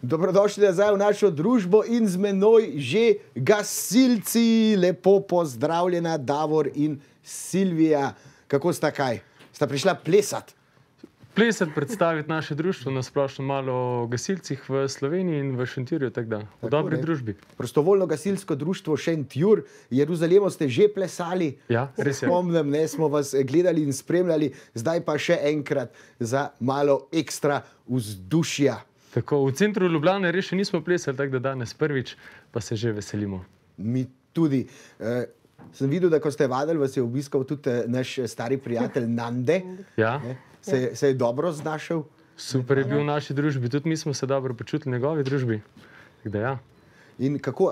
Dobrodošli nazaj v našo družbo in z menoj že gasilci. Lepo pozdravljena, Davor in Silvija. Kako sta kaj? Sta prišla plesati? Plesati, predstaviti naše društvo, na splošno malo o gasilcih v Sloveniji in v Šentjurju, tako da, v dobri družbi. Prostovoljno gasilsko društvo Šentjur, Jeruzalemu ste že plesali. Ja, res je. Spomnim, ne, smo vas gledali in spremljali, zdaj pa še enkrat za malo ekstra vzdušja. Tako, v centru Ljubljane res še nismo plesali, tako da danes prvič, pa se že veselimo. Mi tudi. Sem videl, da ko ste vadili, vas je obiskal tudi naš stari prijatelj Nande. Ja. Se je dobro znašel? Super je bil v naši družbi, tudi mi smo se dobro počutili v njegovi družbi. Tako da ja. In kako,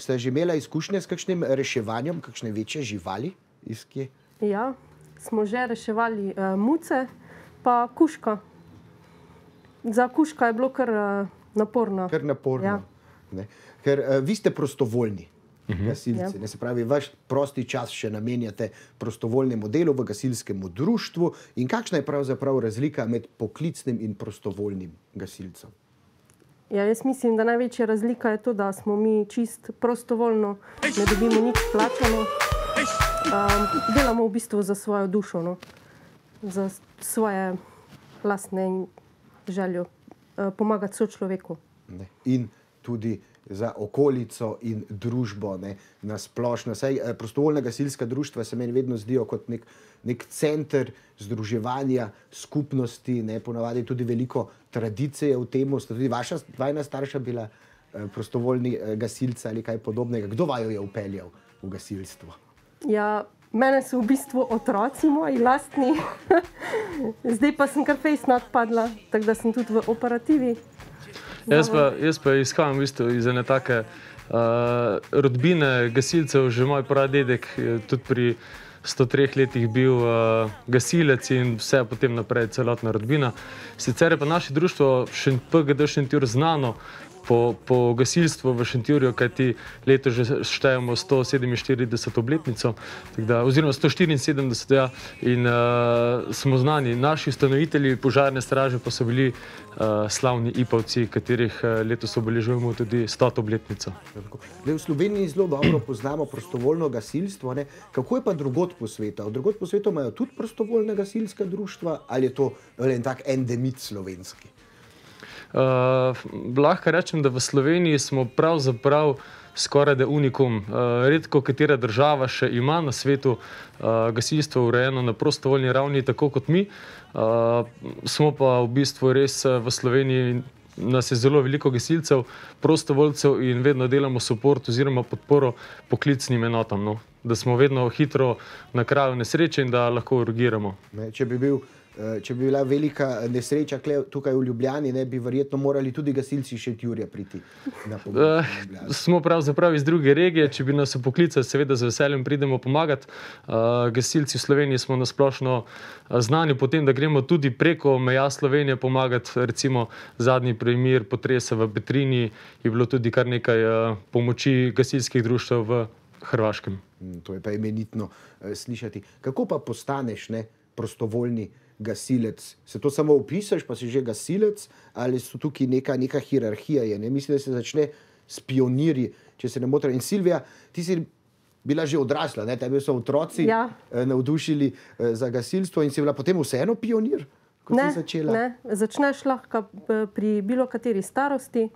ste že imela izkušnje s kakšnim reševanjem, kakšne večje živali? Iz kje? Ja, smo že reševali muce, pa kužka. Za kužka je bilo kar naporno. Kar naporno. Ja. Ker vi ste prostovoljni gasilci. Ja. Se pravi, vaš prosti čas še namenjate prostovoljnemu delu v gasilskem društvu. In kakšna je pravzaprav razlika med poklicnim in prostovoljnim gasilcem? Ja, jaz mislim, da največja razlika je to, da smo mi čist prostovoljno, ne dobimo nič plačano. Delamo v bistvu za svojo dušo, no? Za svoje lastne željo pomagati sočloveku. In tudi za okolico in družbo, ne, na splošno. Saj prostovoljna gasilska društva se meni vedno zdijo kot nek center združevanja skupnosti, ne, ponavadi tudi veliko tradicije v tem. Sta tudi vajna starša bila prostovoljni gasilci ali kaj podobnega. Kdo vaju je vpeljal v gasilstvo? Ja, mene so v bistvu otroci moji lastni. Zdaj pa sem kar fejst nadpadla, tako da sem tudi v operativi. Jaz pa izhajam v bistvu iz ene take rodbine gasilcev. Že moj pradedek je tudi pri 103 letih bil gasilec in vse potem naprej celotna rodbina. Sicer je pa naše društvo PGD Šentjur znano po gasilstvu v Šentjurju, kajti leto že štejemo 147. obletnico, oziroma 174, ja, in smo znani. Naši ustanovitelji požarne straže pa so bili slavni Ipavci, katerih letos obeležujemo tudi 100. obletnico. V Sloveniji zelo dobro poznamo prostovoljno gasilstvo, ne? Kako je pa drugod po svetu? Drugod po svetu imajo tudi prostovoljna gasilska društva ali je to en tak endemit slovenski? Lahko rečem, da v Sloveniji smo pravzaprav skoraj da unikum. Redko katera država še ima na svetu gasilstvo urejeno na prostovoljni ravni, tako kot mi. Smo pa v bistvu res v Sloveniji, nas je zelo veliko gasilcev, prostovoljcev in vedno delamo suport oziroma podporo poklicnim enotam, no? Da smo vedno hitro na kraju nesreče in da lahko urgiramo. Če bi bila velika nesreča tukaj v Ljubljani, ne bi verjetno morali tudi gasilci Šentjurja priti na pomoč. Smo pravzaprav iz druge regije, če bi nas poklicali, seveda z veseljem pridemo pomagati. Gasilci v Sloveniji smo na splošno znani po tem, da gremo tudi preko meja Slovenije pomagati. Recimo zadnji primer potresa v Petrini je bilo tudi kar nekaj pomoči gasilskih društev v Hrvaškem. To je pa imenitno slišati. Kako pa postaneš prostovoljni gasilec? Se to samo vpišeš, pa si že gasilec, ali so tukaj neka hierarhija je? Mislim, da se začne s pionirji, če se ne motim. In Silvija, ti si bila že odrasla, ne? Tebi so otroci navdušili za gasilstvo in si bila potem vseeno pionir, ko si začela? Ne, začneš lahko pri bilo kateri starosti,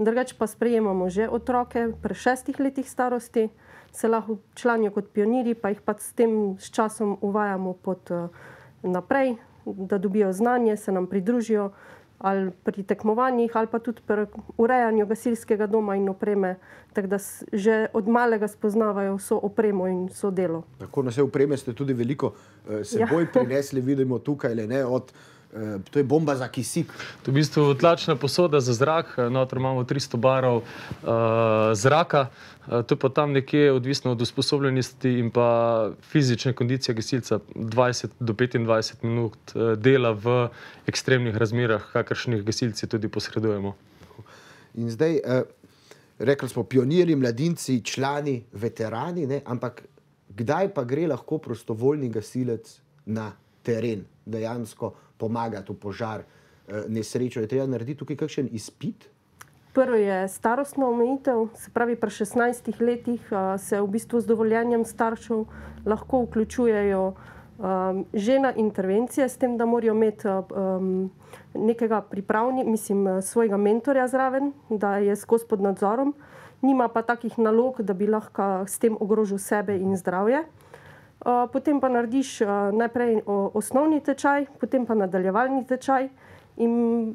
drugače pa sprejemamo že otroke pri 6 letih starosti, se lahko članijo kot pionirji, pa jih pa s časom uvajamo naprej, da dobijo znanje, se nam pridružijo ali pri tekmovanjih ali pa tudi pri urejanju gasilskega doma in opreme, tako da že od malega spoznavajo vso opremo in vso delo. Tako, na vse opreme ste tudi veliko seboj prinesli, vidimo tukaj, to je bomba za kisik. To je v bistvu tlačna posoda za zrak, noter imamo 300 barov zraka, to je pa tam nekje odvisno od usposobljenosti in pa fizične kondicije gasilca 20 do 25 minut dela v ekstremnih razmerah, kakršnih gasilci tudi posredujemo. In zdaj, rekli smo pionirji, mladinci, člani, veterani, ne? Ampak kdaj pa gre lahko prostovoljni gasilec na teren, dejansko pomagati v požar, nesrečo? Je treba narediti tukaj kakšen izpit? Prvo je starostna omejitev, se pravi pri 16 letih se v bistvu z dovoljenjem staršev lahko vključujejo že na intervencije, s tem, da morajo imeti nekega svojega mentorja zraven, da je skozi pod nadzorom, nima pa takih nalog, da bi lahko s tem ogrožil sebe in zdravje. Potem pa narediš najprej osnovni tečaj, potem pa nadaljevalni tečaj in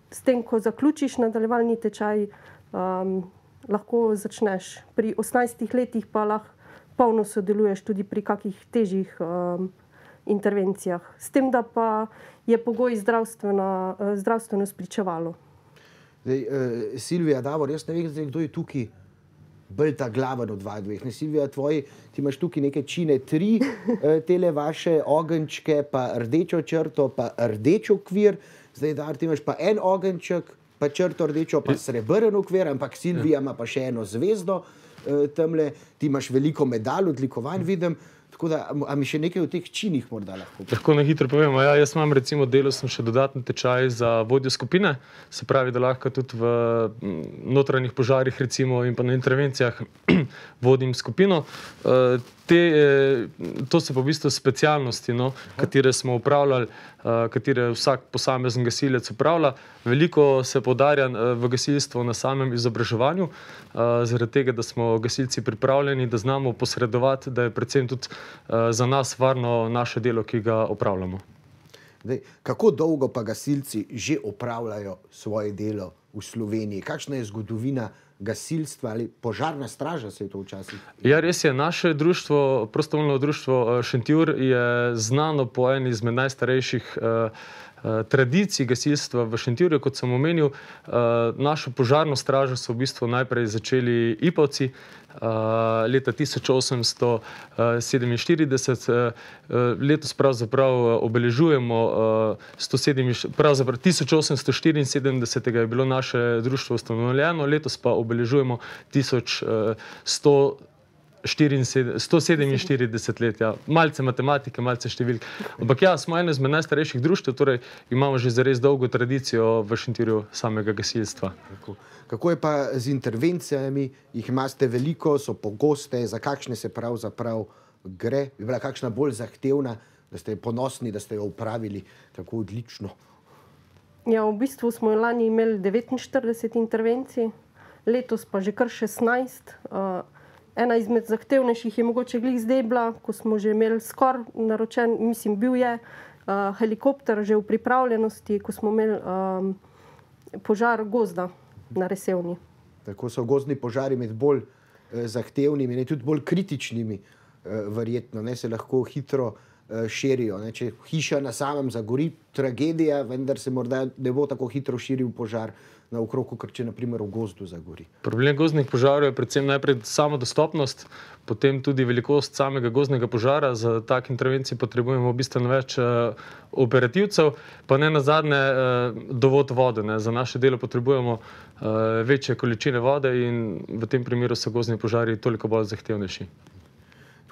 s tem, ko zaključiš nadaljevalni tečaj, lahko začneš. Pri 18 letih pa lahko polno sodeluješ tudi pri kakih težjih intervencijah. S tem, da pa je pogoj zdravstveno spričevalo. Silvija, Davor, jaz ne vem, kdo je tukaj bolj ta glaven od dveh. Silvija, ti imaš tukaj neke čine 3, tele vaše ogenčke, pa rdečo črto, pa rdeč okvir. Zdaj, Davor, ti imaš pa en ogenček, pa črto rdečo, pa srebrn okvir, ampak Silvija ima pa še eno zvezdo tamle. Ti imaš veliko medalj, odlikovanj, vidim. Tako da, a mi še nekaj v teh činih morda lahko? Lahko na hitro povem. Ja, jaz imam recimo delal sem še dodatni tečaj za vodjo skupine, se pravi, da lahko tudi v notranjih požarih recimo in pa na intervencijah vodim skupino. To so pa v bistvu specialnosti, katere smo upravljali, katere vsak posamezen gasilec upravlja. Veliko se poudarja v gasilstvu na samem izobraževanju, zaradi tega, da smo gasilci pripravljeni, da znamo posredovati, da je predvsem tudi za nas varno naše delo, ki ga opravljamo. Kako dolgo pa gasilci že opravljajo svoje delo v Sloveniji? Kakšna je zgodovina gasilstva ali požarna straža se je to včasih? Ja, res je. Naše društvo, prostovoljno društvo Šentjur, je znano po eni izmed najstarejših tradicij gasilstva v Šentjurju. Kot sem omenil, našo požarno stražo so v bistvu najprej začeli Ipavci leta 1847. Letos pravzaprav obeležujemo 1874 je bilo naše društvo ustanovljeno, letos pa obeležujemo 147 let, ja. Malce matematike, malce številk. Ampak ja, smo eno izmed najstarejših društev, torej imamo že zares dolgo tradicijo v Šentjurju samega gasilstva. Kako je pa z intervencijami? Jih imate veliko, so pogoste, za kakšne se pravzaprav gre? Je bila kakšna bolj zahtevna, da ste ponosni, da ste jo upravili tako odlično? Ja, v bistvu smo lani imeli 49 intervencij, letos pa že kar 16. Ena izmed zahtevnejših je mogoče glih zdaj bila, ko smo že imeli skoraj naročen, bil je helikopter že v pripravljenosti, ko smo imeli požar gozda na Resevni. Tako so gozdni požari med bolj zahtevnimi, tudi bolj kritičnimi, verjetno, se lahko hitro širijo. Če hiša na samem zagori, tragedija, vendar se morda ne bo tako hitro širil požar naokrog, kot če naprimer v gozdu zagori. Problem gozdnih požarov je predvsem najprej sama dostopnost, potem tudi velikost samega gozdnega požara. Za take intervencije potrebujemo bistveno več operativcev, pa ne nazadnje dovod vode. Za naše delo potrebujemo večje količine vode in v tem primeru so gozdni požari toliko bolj zahtevnejši.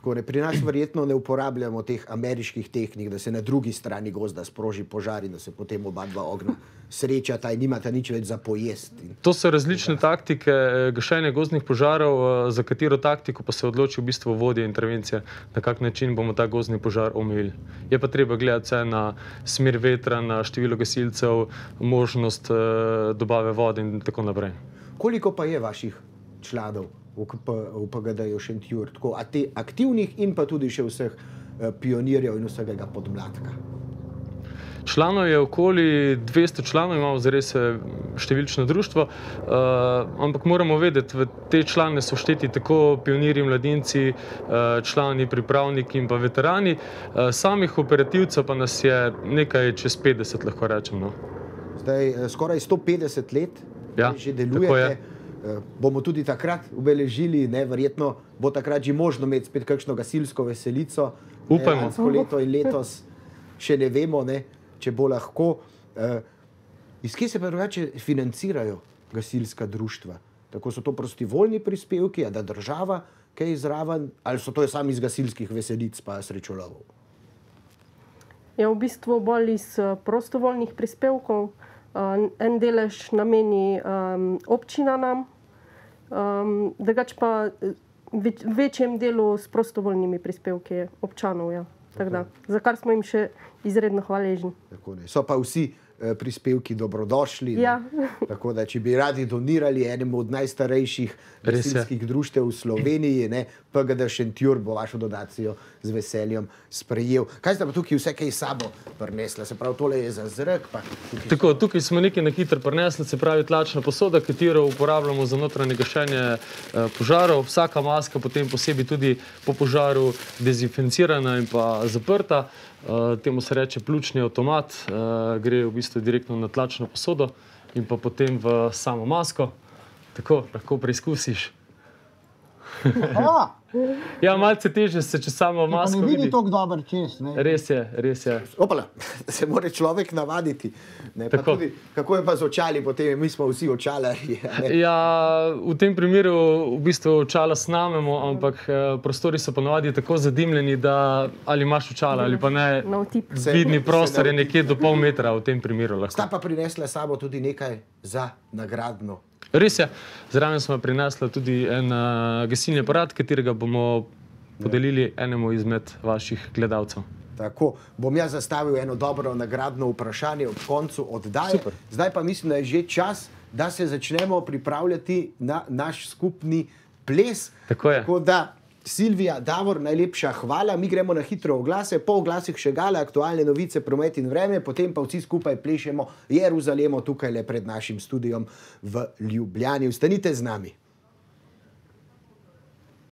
Pri nas verjetno ne uporabljamo teh ameriških tehnik, da se na drugi strani gozda sproži požar in da se potem oba dva ognja srečata in nimata nič več za pojesti. To so različne taktike gašenja gozdnih požarov, za katero taktiko pa se odloči v bistvu vodja intervencije, na kak način bomo ta gozdni požar omejili. Je pa treba gledati vse na smer vetra, na število gasilcev, možnost dobave vode in tako naprej. Koliko pa je vaših članov v PGD-ju Šentjur, a te aktivnih in pa tudi še vseh pionirjev in vsega podmladka? Članov je okoli 200 članov, imamo zares številčno društvo, ampak moramo vedeti, v te člane so šteti tako pionirji, mladinci, člani, pripravniki in pa veterani. Samih operativcev pa nas je nekaj čez 50, lahko rečem. Zdaj, skoraj 150 let že delujete. Tako je. Bomo tudi takrat obeležili, verjetno bo takrat že možno imeti spet kakšno gasilsko veselico. Upajmo. Lansko leto in letos še ne vemo, če bo lahko. Iz kje se pa drugače financirajo gasilska društva? Tako so to prostovoljni prispevki, da država kaj zraven, ali so to sami iz gasilskih veselic pa srečolovov? Ja, v bistvu bolj iz prostovoljnih prispevkov. En delež nameni občina nam, drugače pa v večjem delu s prostovoljnimi prispevki občanov. Ja. Za kar smo jim še izredno hvaležni. So pa vsi prispevki dobrodošli. Ja. Tako da, če bi radi donirali enemu od najstarejših gasilskih društev v Sloveniji, PGD Šentjur bo vašo donacijo z veseljem sprejel. Kaj ste pa tukaj vse kaj sabo prinesla? Se pravi, tole je za zrak. Tukaj smo nekaj na hitro prinesli, se pravi tlačna posoda, katero uporabljamo za notranje gašenje požarov. Vsaka maska potem posebej tudi po požaru dezinficirana in pa zaprta. Temu se reče pljučni avtomat, gre v bistvu direktno na tlačno posodo in pa potem v samo masko. Tako, lahko preizkusiš. Ja, malce težje se, če samo masko vidi. Ne vidi toliko dober čez. Res je, res je. Opala, se mora človek navaditi. Pa tudi, kako je pa z očali potem? Mi smo vsi očalarji. Ja, v tem primeru v bistvu očala snamemo, ampak prostori so ponavadi tako zadimljeni, da ali imaš očala ali pa ne, vidni prostor je nekje do pol metra v tem primeru lahko. Sta pa prinesla sabo tudi nekaj za nagradno. Res je. Zraven smo prinesla tudi en gasilni aparat, katerega bomo podelili enemu izmed vaših gledalcev. Tako, bom jaz zastavil eno dobro nagradno vprašanje ob koncu oddaje. Zdaj pa mislim, da je že čas, da se začnemo pripravljati na naš skupni ples. Tako je. Tako da, Silvija, Davor, najlepša hvala. Mi gremo na hitro oglase, po oglasih še Gala, aktualne novice, promet in vreme, potem pa vsi skupaj plešemo Jeruzalemo tukaj le pred našim studiom v Ljubljani. Ostanite z nami.